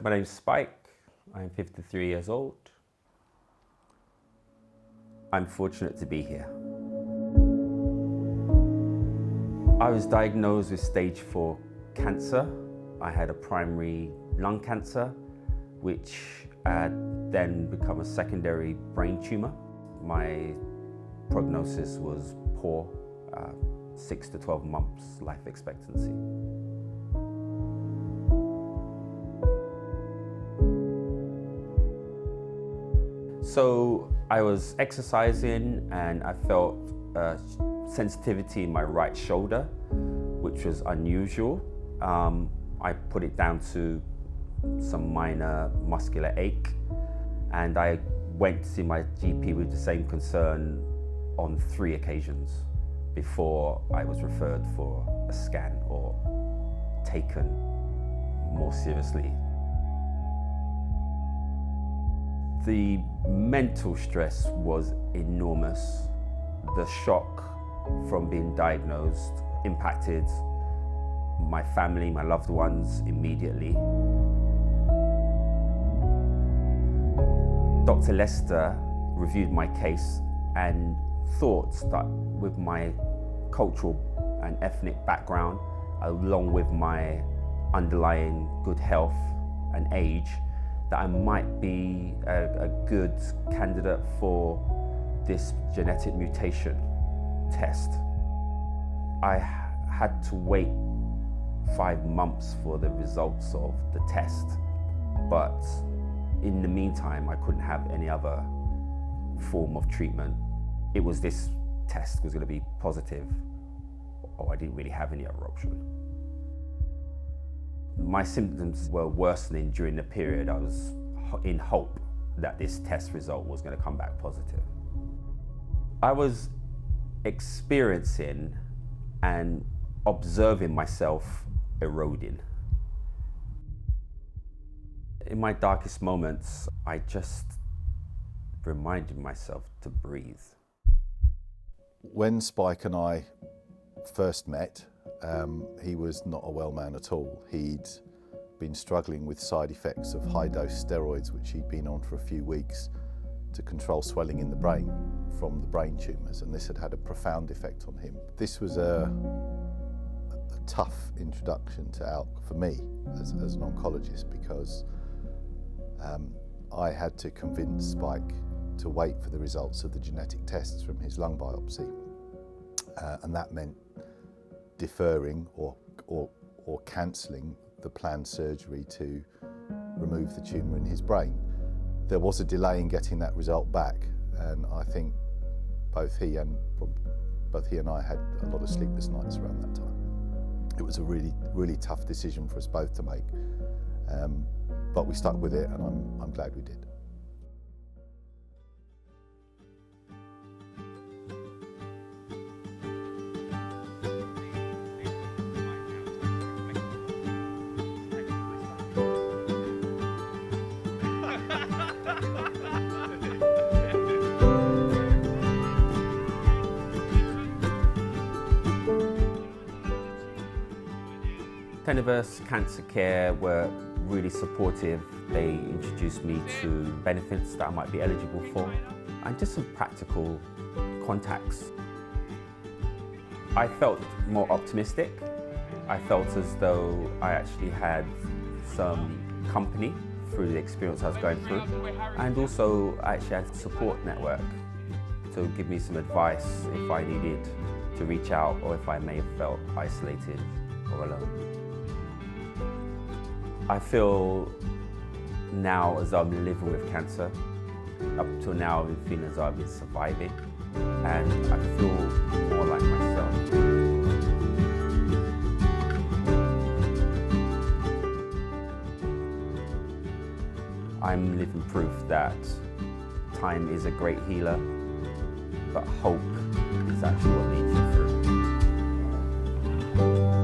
My name's Spike. I'm 53 years old. I'm fortunate to be here. I was diagnosed with stage 4 cancer. I had a primary lung cancer, which had then become a secondary brain tumor. My prognosis was poor, 6 to 12 months life expectancy. So I was exercising and I felt sensitivity in my right shoulder, which was unusual. I put it down to some minor muscular ache, and I went to see my GP with the same concern on 3 occasions before I was referred for a scan or taken more seriously. The mental stress was enormous. The shock from being diagnosed impacted my family, my loved ones immediately. Dr. Lester reviewed my case and thought that with my cultural and ethnic background, along with my underlying good health and age, that I might be a good candidate for this genetic mutation test. I had to wait 5 months for the results of the test, but in the meantime, I couldn't have any other form of treatment. It was this test was going to be positive, or I didn't really have any other option. My symptoms were worsening during the period. I was in hope that this test result was going to come back positive. I was experiencing and observing myself eroding. In my darkest moments, I just reminded myself to breathe. When Spike and I first met, he was not a well man at all. He'd been struggling with side effects of high-dose steroids, which he'd been on for a few weeks to control swelling in the brain from the brain tumours, and this had had a profound effect on him. This was a tough introduction to ALK for me as an oncologist, because I had to convince Spike to wait for the results of the genetic tests from his lung biopsy, and that meant deferring or cancelling the planned surgery to remove the tumour in his brain. There was a delay in getting that result back, and I think both he and I had a lot of sleepless nights around that time. It was a really tough decision for us both to make, but we stuck with it, and I'm glad we did. Tenovus Cancer Care were really supportive. They introduced me to benefits that I might be eligible for, and just some practical contacts. I felt more optimistic. I felt as though I actually had some company through the experience I was going through, and also I actually had a support network to give me some advice if I needed to reach out or if I may have felt isolated or alone. I feel now as though I'm living with cancer. Up till now I've been feeling as though I've been surviving, and I feel more like myself. I'm living proof that time is a great healer, but hope is actually what leads you through.